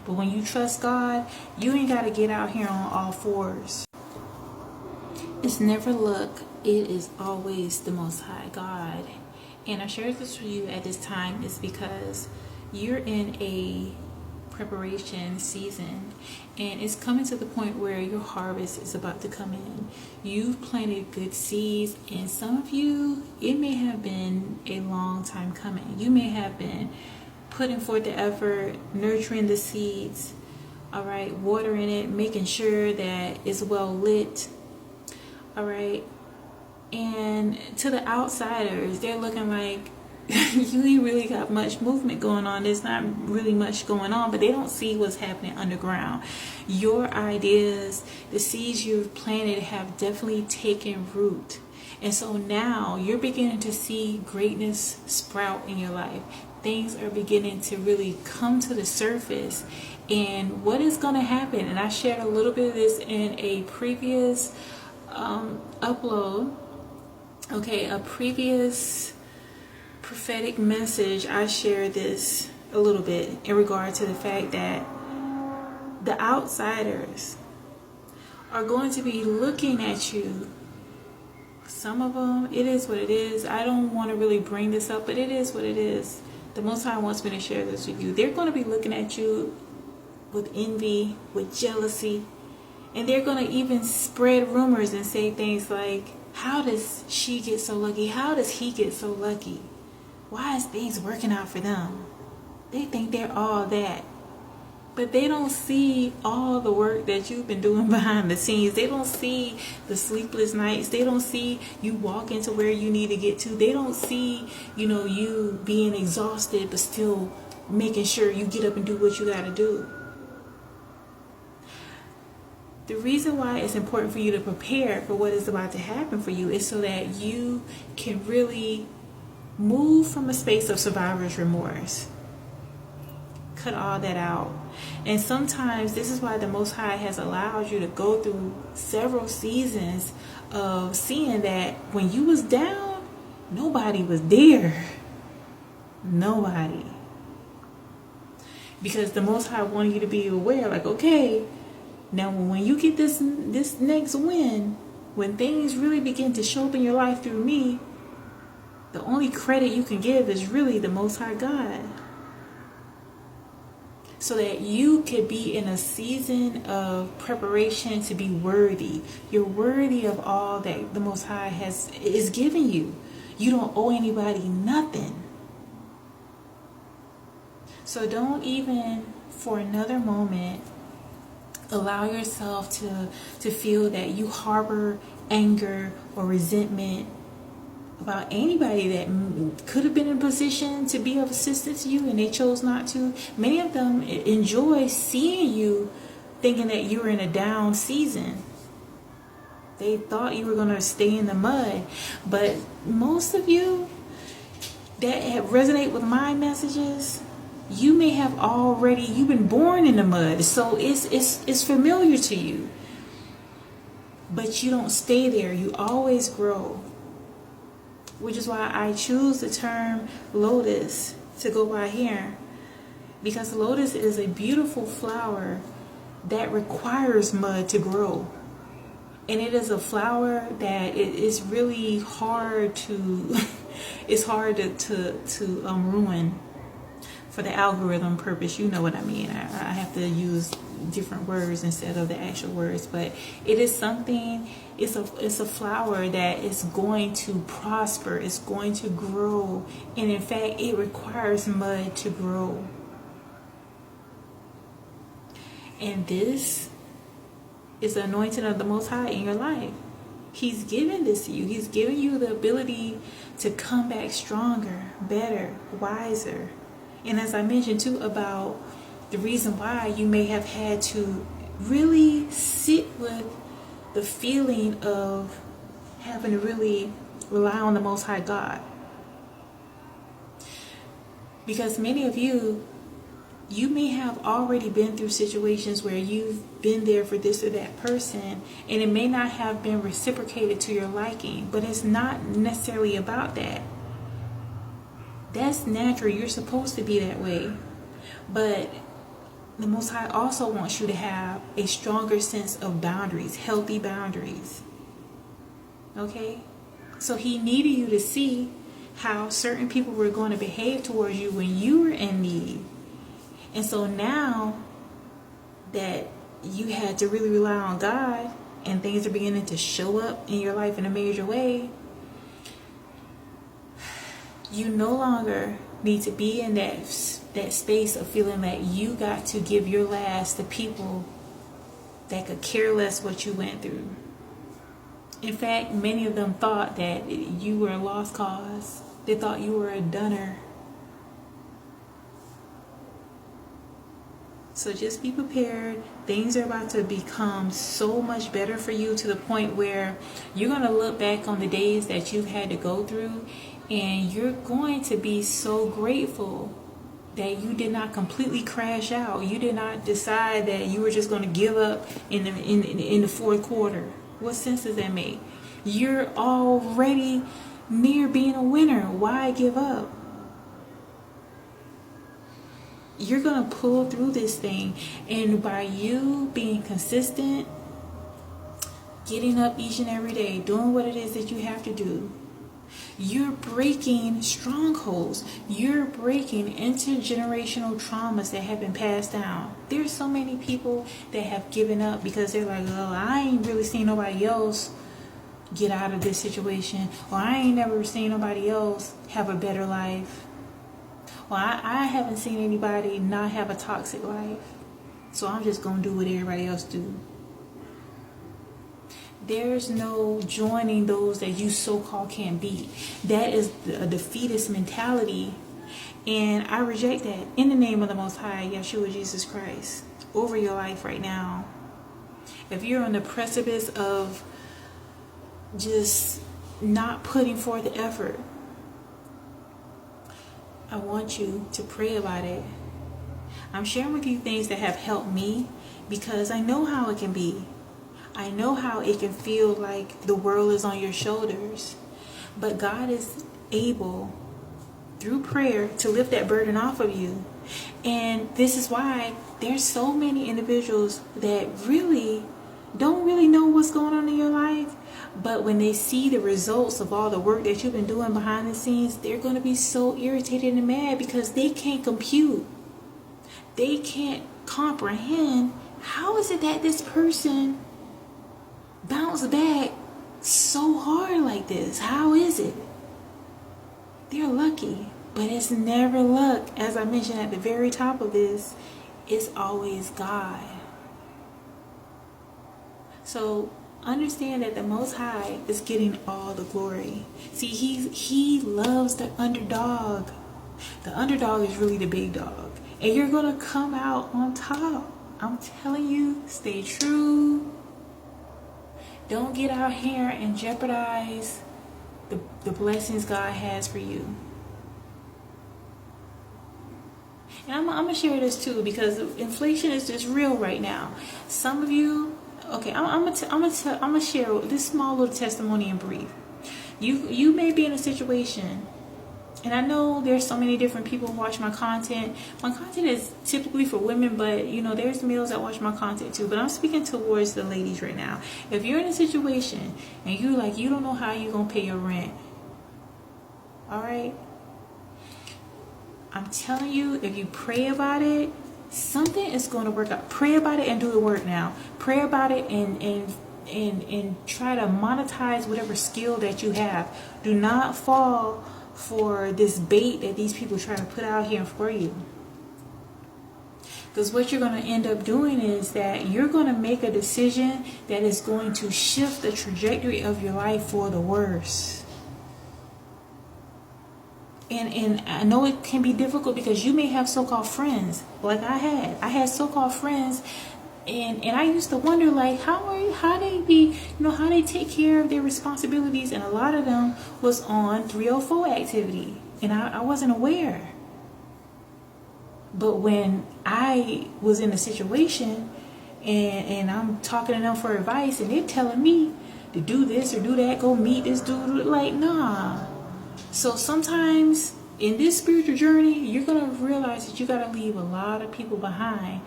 But when you trust God, you ain't got to get out here on all fours. It's never luck. It is always the Most High God. And I share this with you at this time is because you're in a preparation season, and it's coming to the point where your harvest is about to come in. You've planted good seeds, and some of you, it may have been a long time coming. You may have been putting forth the effort, nurturing the seeds, all right, watering it, making sure that it's well lit, all right. And to the outsiders, they're looking like you ain't really got much movement going on. There's not really much going on, but they don't see what's happening underground. Your ideas, the seeds you've planted have definitely taken root. And so now you're beginning to see greatness sprout in your life. Things are beginning to really come to the surface. And what is going to happen, and I shared a little bit of this in a previous upload, okay, a previous prophetic message. I shared this a little bit in regard to the fact that the outsiders are going to be looking at you. Some of them, it is what it is. I don't want to really bring this up, but it is what it is. The Most High wants me to share this with you. They're going to be looking at you with envy, with jealousy, and they're going to even spread rumors and say things like, how does she get so lucky? How does he get so lucky? Why is things working out for them? They think they're all that. But they don't see all the work that you've been doing behind the scenes. They don't see the sleepless nights. They don't see you walking to where you need to get to. They don't see, you being exhausted but still making sure you get up and do what you got to do. The reason why it's important for you to prepare for what is about to happen for you is so that you can really move from a space of survivor's remorse. Cut all that out. And sometimes this is why the Most High has allowed you to go through several seasons of seeing that when you was down, nobody was there. Nobody. Because the Most High wanted you to be aware, like, okay, now when you get this next win, when things really begin to show up in your life through me, the only credit you can give is really the Most High God. So that you could be in a season of preparation to be worthy. You're worthy of all that the Most High is giving you. You don't owe anybody nothing. So don't even for another moment allow yourself to feel that you harbor anger or resentment about anybody that could have been in a position to be of assistance to you and they chose not to. Many of them enjoy seeing you thinking that you were in a down season. They thought you were going to stay in the mud. But most of you that have resonate with my messages, you may have you've been born in the mud. So it's familiar to you. But you don't stay there. You always grow. Which is why I choose the term lotus to go by here. Because lotus is a beautiful flower that requires mud to grow. And it is a flower that it is really hard to ruin for the algorithm purpose. You know what I mean. I have to use different words instead of the actual words, but it is something. It's a flower that is going to prosper. It's going to grow, and in fact, it requires mud to grow. And this is the anointing of the Most High in your life. He's given this to you. He's giving you the ability to come back stronger, better, wiser. And as I mentioned too about the reason why you may have had to really sit with the feeling of having to really rely on the Most High God. Because many of you may have already been through situations where you've been there for this or that person, and it may not have been reciprocated to your liking, but it's not necessarily about that. That's natural. You're supposed to be that way. But the Most High also wants you to have a stronger sense of boundaries, healthy boundaries. Okay? So he needed you to see how certain people were going to behave towards you when you were in need. And so now that you had to really rely on God and things are beginning to show up in your life in a major way, you no longer need to be in that space of feeling that you got to give your last to people that could care less what you went through. In fact, many of them thought that you were a lost cause. They thought you were a dunner. So just be prepared. Things are about to become so much better for you, to the point where you're going to look back on the days that you've had to go through, and you're going to be so grateful that you did not completely crash out. You did not decide that you were just going to give up in the fourth quarter. What sense does that make? You're already near being a winner. Why give up? You're going to pull through this thing. And by you being consistent, getting up each and every day, doing what it is that you have to do, you're breaking strongholds. You're breaking intergenerational traumas that have been passed down. There's so many people that have given up because they're like, oh, I ain't really seen nobody else get out of this situation. Or I ain't never seen nobody else have a better life. Well, I haven't seen anybody not have a toxic life, so I'm just going to do what everybody else do. There's no joining those that you so-called can't beat. That is a defeatist mentality, and I reject that in the name of the Most High, Yeshua Jesus Christ, over your life right now. If you're on the precipice of just not putting forth the effort, I want you to pray about it. I'm sharing with you things that have helped me because I know how it can be. I know how it can feel like the world is on your shoulders. But God is able, through prayer, to lift that burden off of you. And this is why there's so many individuals that don't really know what's going on in your life. But when they see the results of all the work that you've been doing behind the scenes, they're going to be so irritated and mad because they can't compute. They can't comprehend, how is it that this person bounced back so hard like this? How is it? They're lucky, but it's never luck. As I mentioned at the very top of this, it's always God. So understand that the Most High is getting all the glory. See, he loves the underdog. The underdog is really the big dog. And you're going to come out on top. I'm telling you, stay true. Don't get out here and jeopardize the blessings God has for you. And I'm going to share this too, because inflation is just real right now. Some of you, okay, I'm gonna share this small little testimony in brief. You may be in a situation, and I know there's so many different people who watch my content. My content is typically for women, but there's males that watch my content too. But I'm speaking towards the ladies right now. If you're in a situation and you don't know how you're gonna pay your rent, all right, I'm telling you, if you pray about it, something is going to work out. Pray about it and do the work now. Pray about it and try to monetize whatever skill that you have. Do not fall for this bait that these people try to put out here for you. Because what you're going to end up doing is that you're going to make a decision that is going to shift the trajectory of your life for the worse. And I know it can be difficult because you may have so-called friends like I had. I had so-called friends, and I used to wonder, like, how they take care of their responsibilities, and a lot of them was on 304 activity, and I wasn't aware. But when I was in a situation and I'm talking to them for advice, and they're telling me to do this or do that, go meet this dude, like, nah. So sometimes in this spiritual journey, you're going to realize that you got to leave a lot of people behind.